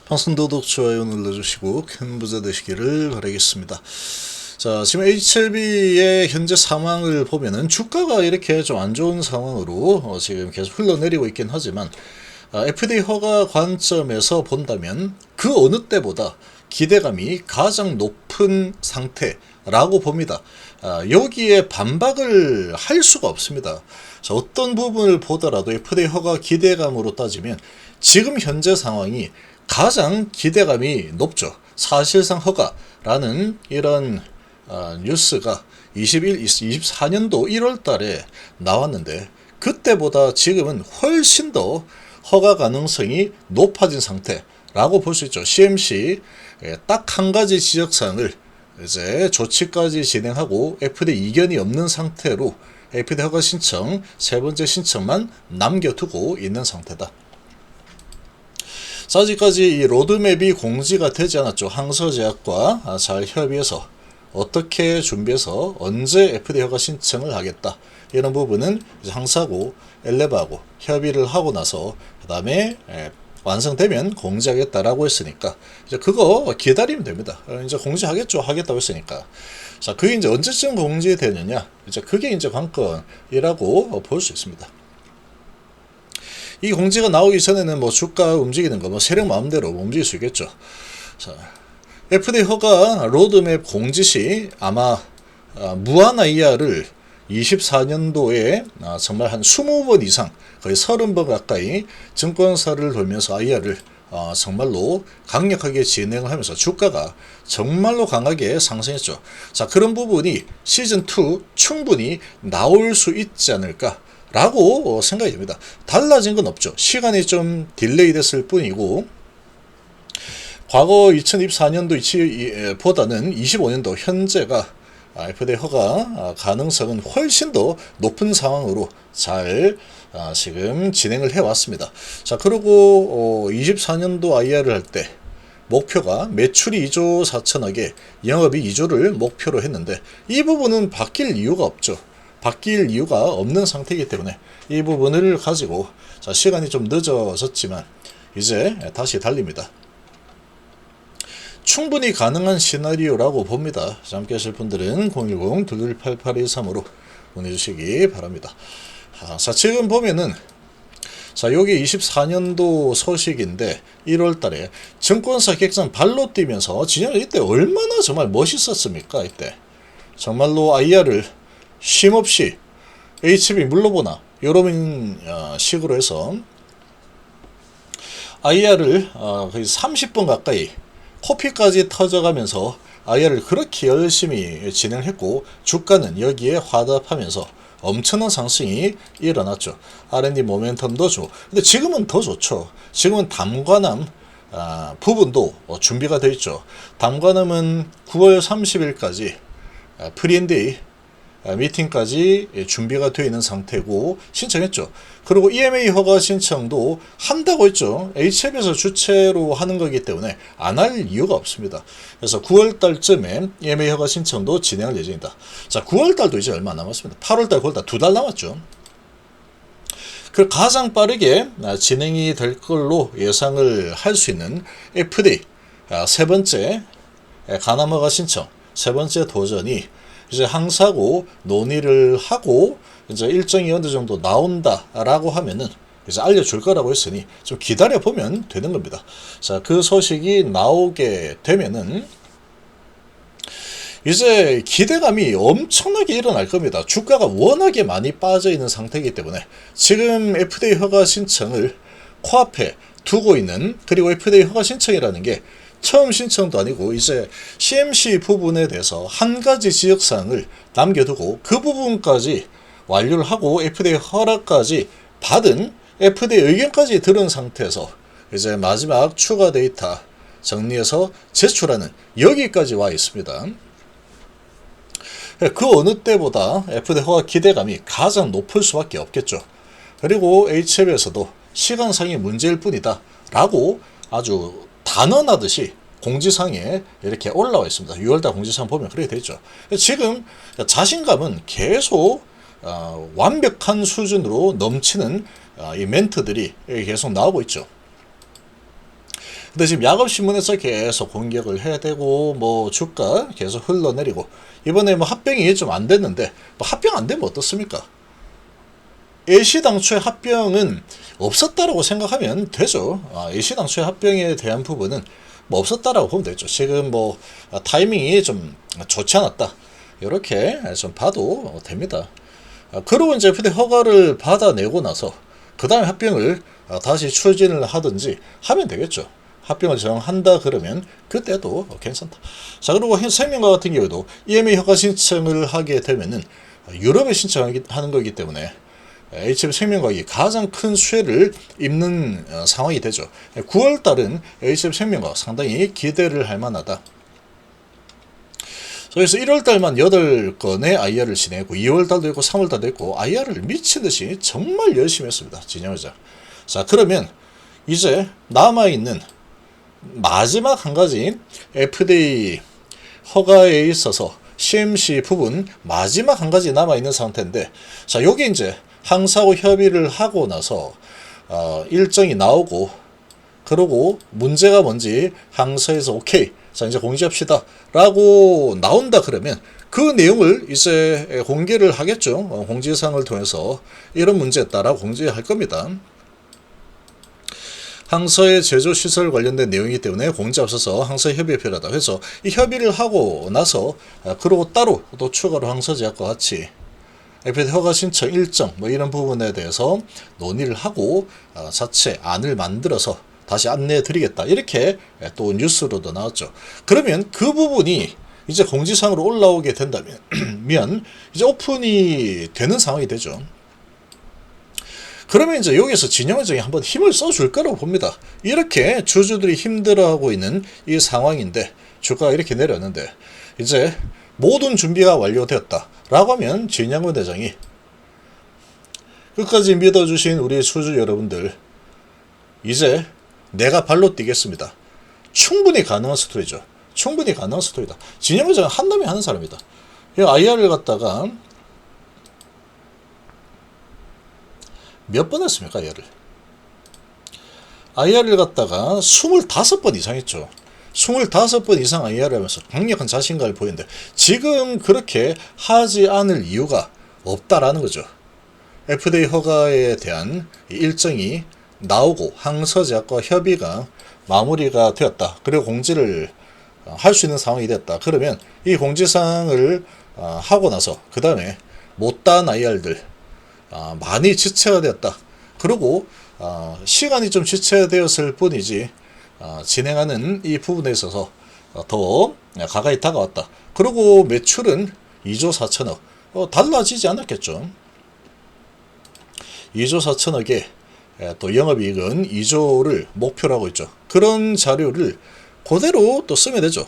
방송 구독, 좋아요 눌러주시고 큰 부자 되시기를 바라겠습니다. 자, 지금 HLB의 현재 상황을 보면은 주가가 이렇게 좀 안 좋은 상황으로 지금 계속 흘러내리고 있긴 하지만 FDA 허가 관점에서 본다면 그 어느 때보다 기대감이 가장 높은 상태라고 봅니다. 여기에 반박을 할 수가 없습니다. 자, 어떤 부분을 보더라도 FDA 허가 기대감으로 따지면 지금 현재 상황이 가장 기대감이 높죠. 사실상 허가라는 이런 뉴스가 24년도 1월 달에 나왔는데 그때보다 지금은 훨씬 더 허가 가능성이 높아진 상태라고 볼 수 있죠. CMC 딱 한 가지 지적사항을 이제 조치까지 진행하고 FDA 이견이 없는 상태로 FDA 허가 신청 세 번째 신청만 남겨두고 있는 상태다. 아직까지 이 로드맵이 공지가 되지 않았죠. 항서제약과 잘 협의해서 어떻게 준비해서 언제 FDA 허가 신청을 하겠다. 이런 부분은 항사하고 엘레바하고 협의를 하고 나서 그 다음에 완성되면 공지하겠다라고 했으니까 이제 그거 기다리면 됩니다. 이제 공지하겠죠. 하겠다고 했으니까. 자, 그게 이제 언제쯤 공지되느냐? 이제 그게 이제 관건이라고 볼 수 있습니다. 이 공지가 나오기 전에는 뭐 주가 움직이는 거, 뭐 세력 마음대로 움직일 수 있겠죠. 자, FDA 허가 로드맵 공지 시 아마 무한 IR을 24년도에 정말 한 20번 이상, 거의 30번 가까이 증권사를 돌면서 IR을 정말로 강력하게 진행을 하면서 주가가 정말로 강하게 상승했죠. 자, 그런 부분이 시즌2 충분히 나올 수 있지 않을까 라고 생각이 됩니다. 달라진 건 없죠. 시간이 좀 딜레이 됐을 뿐이고 과거 2024년도 보다는 25년도 현재가 FDA 허가 가능성은 훨씬 더 높은 상황으로 잘 지금 진행을 해왔습니다. 자, 그리고 24년도 IR을 할 때 목표가 매출이 2조 4천억에 영업이 2조를 목표로 했는데 이 부분은 바뀔 이유가 없죠. 바뀔 이유가 없는 상태이기 때문에 이 부분을 가지고 시간이 좀 늦어졌지만 이제 다시 달립니다. 충분히 가능한 시나리오라고 봅니다. 함께 하실 분들은 010-221-8823으로 보내주시기 바랍니다. 자, 지금 보면은 여기 24년도 소식인데 1월 달에 증권사 객상 발로 뛰면서 진짜 이때 얼마나 정말 멋있었습니까? 이때 정말로 IR을 쉼없이 HB 물러보나 이런 식으로 해서 IR을 거의 30번 가까이 코피까지 터져가면서 IR을 그렇게 열심히 진행했고 주가는 여기에 화답하면서 엄청난 상승이 일어났죠. R&D 모멘텀도 좋고 근데 지금은 더 좋죠. 지금은 담관함 부분도 준비가 되어 있죠. 담관함은 9월 30일까지 프리엔데이 미팅까지 준비가 되어 있는 상태고 신청했죠. 그리고 EMA 허가 신청도 한다고 했죠. HF에서 주체로 하는 거기 때문에 안 할 이유가 없습니다. 그래서 9월 달쯤에 EMA 허가 신청도 진행할 예정이다. 자, 9월 달도 이제 얼마 남았습니다. 8월 달, 9월 달 2달 남았죠. 그 가장 빠르게 진행이 될 걸로 예상을 할 수 있는 FDA 세 번째 간암 허가 신청 세 번째 도전이 이제 항사고 논의를 하고 이제 일정이 어느 정도 나온다라고 하면은 이제 알려줄 거라고 했으니 좀 기다려 보면 되는 겁니다. 자, 그 소식이 나오게 되면은 이제 기대감이 엄청나게 일어날 겁니다. 주가가 워낙에 많이 빠져 있는 상태이기 때문에 지금 FDA 허가 신청을 코앞에 두고 있는 그리고 FDA 허가 신청이라는 게 처음 신청도 아니고 이제 CMC 부분에 대해서 한 가지 지적사항을 남겨두고 그 부분까지 완료를 하고 FDA 허락까지 받은 FDA 의견까지 들은 상태에서 이제 마지막 추가 데이터 정리해서 제출하는 여기까지 와 있습니다. 그 어느 때보다 FDA 허가 기대감이 가장 높을 수밖에 없겠죠. 그리고 HF에서도 시간상의 문제일 뿐이다 라고 아주 단언하듯이 공지사항에 이렇게 올라와 있습니다. 6월달 공지사항 보면 그렇게 되죠. 지금 자신감은 계속 완벽한 수준으로 넘치는 이 멘트들이 계속 나오고 있죠. 근데 지금 야곱신문에서 계속 공격을 해야 되고 뭐 주가 계속 흘러내리고 이번에 뭐 합병이 좀 안 됐는데 뭐 합병 안 되면 어떻습니까? 애시당초의 합병은 없었다라고 생각하면 되죠. 애시당초의 합병에 대한 부분은 뭐 없었다라고 보면 되죠. 지금 뭐 타이밍이 좀 좋지 않았다. 이렇게 좀 봐도 됩니다. 그리고 이제 FTA 허가를 받아내고 나서 그 다음에 합병을 다시 추진을 하든지 하면 되겠죠. 합병을 정한다 그러면 그때도 괜찮다. 자, 그리고 생명과 같은 경우도 EMA 허가 신청을 하게 되면은 유럽에 신청하는 거기 때문에 HF 생명과학이 가장 큰 수혜를 입는 상황이 되죠. 9월달은 HF 생명과학 상당히 기대를 할 만하다. 그래서 1월달만 8건의 IR을 진행했고 2월달도 있고 3월달도 있고 IR을 미친듯이 정말 열심히 했습니다. 진영회장. 자, 그러면 이제 남아있는 마지막 한 가지 FDA 허가에 있어서 CMC 부분 마지막 한 가지 남아있는 상태인데, 자, 요게 이제 항사하고 협의를 하고 나서 일정이 나오고 그러고 문제가 뭔지 항사에서 오케이, 자 이제 공지합시다 라고 나온다 그러면 그 내용을 이제 공개를 하겠죠. 공지사항을 통해서 이런 문제였다라고 공지할 겁니다. 항서의 제조시설 관련된 내용이기 때문에 공지 앞서서 항서 협의가 필요하다. 그래서 이 협의를 하고 나서 그러고 따로 또 추가로 항서제약과 같이 FDA 허가 신청 일정 뭐 이런 부분에 대해서 논의를 하고 자체 안을 만들어서 다시 안내해 드리겠다. 이렇게 또 뉴스로도 나왔죠. 그러면 그 부분이 이제 공지사항으로 올라오게 된다면 이제 오픈이 되는 상황이 되죠. 그러면 이제 여기서 진영회장이 한번 힘을 써줄 거라고 봅니다. 이렇게 주주들이 힘들어하고 있는 이 상황인데 주가가 이렇게 내렸는데 이제 모든 준비가 완료되었다 라고 하면 진영훈 회장이 끝까지 믿어주신 우리 주주 여러분들 이제 내가 발로 뛰겠습니다. 충분히 가능한 스토리죠. 충분히 가능한 스토리다. 진영 회장은 한다면 하는 사람이다. IR을 갖다가 몇 번 했습니까? IR을 갖다가 25번 이상 했죠. 25번 이상 IR을 하면서 강력한 자신감을 보이는데 지금 그렇게 하지 않을 이유가 없다라는 거죠. FDA 허가에 대한 일정이 나오고 항서제약과 협의가 마무리가 되었다. 그리고 공지를 할 수 있는 상황이 됐다. 그러면 이 공지사항을 하고 나서 그 다음에 못다한 IR들 많이 지체가 되었다. 그리고 시간이 좀 지체되었을 뿐이지 진행하는 이 부분에 있어서 더 가까이 다가왔다. 그리고 매출은 2조 4천억 달라지지 않았겠죠. 2조 4천억에 또 영업이익은 2조를 목표로 하고 있죠. 그런 자료를 그대로 또 쓰면 되죠.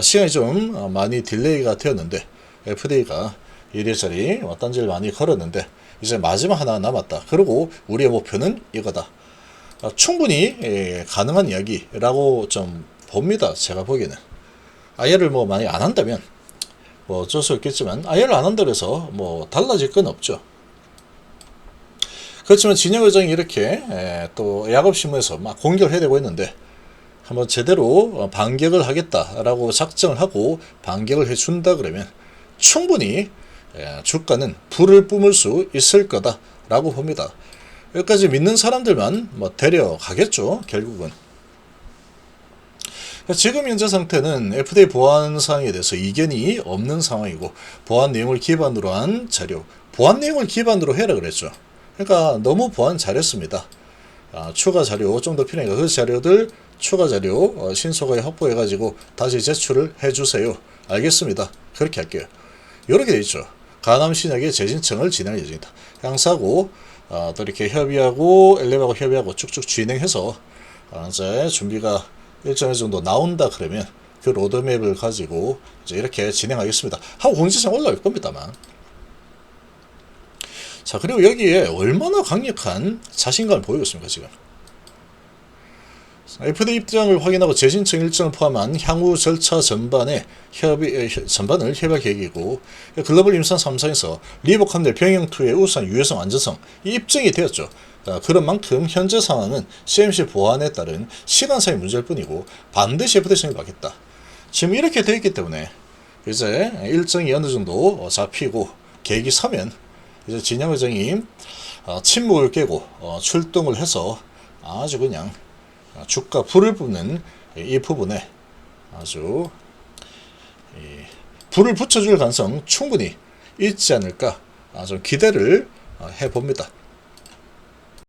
시간이 좀 많이 딜레이가 되었는데 FDA가 이리저리 딴지를 많이 걸었는데 이제 마지막 하나 남았다. 그리고 우리의 목표는 이거다. 충분히 가능한 이야기라고 좀 봅니다. 제가 보기에는. IR을 뭐 많이 안 한다면 뭐 어쩔 수 없겠지만 IR을 안 한다고 해서 뭐 달라질 건 없죠. 그렇지만 진영 회장이 이렇게 또 야곱신문에서 막 공격을 해대고 있는데 한번 제대로 반격을 하겠다라고 작정을 하고 반격을 해준다 그러면 충분히 주가는 불을 뿜을 수 있을 거다라고 봅니다. 여기까지 믿는 사람들만 뭐 데려가겠죠. 결국은. 지금 현재 상태는 FDA 보안 사항에 대해서 이견이 없는 상황이고 보안 내용을 기반으로 한 자료, 보안 내용을 기반으로 해라 그랬죠. 그러니까 너무 보안 잘했습니다. 추가 자료 좀 더 필요하니까 그 자료들 추가 자료 신속하게 확보해가지고 다시 제출을 해주세요. 알겠습니다. 그렇게 할게요. 이렇게 돼 있죠. 가남신약의 재신청을 진행할 예정이다. 향사하고 또 이렇게 협의하고 엘레바하고 협의하고 쭉쭉 진행해서 이제 준비가 일정 정도 나온다 그러면 그 로드맵을 가지고 이제 이렇게 진행하겠습니다. 하고 공지사항 올라올 겁니다만. 자, 그리고 여기에 얼마나 강력한 자신감을 보이고 있습니까, 지금. FDA 입장을 확인하고 재신청 일정을 포함한 향후 절차 전반을 협약 계획이고, 글로벌 임상 3상에서 리보캄델 병행2의 우수한 유효성, 안전성 이 입증이 되었죠. 그런 만큼 현재 상황은 CMC 보완에 따른 시간상의 문제일 뿐이고 반드시 FDA 승인을 받겠다. 지금 이렇게 되어 있기 때문에 이제 일정이 어느 정도 잡히고 계획이 서면 이제 진양 회장이 침묵을 깨고 출동을 해서 아주 그냥 주가 불을 붙는 이 부분에 아주 불을 붙여줄 가능성 충분히 있지 않을까 좀 기대를 해봅니다.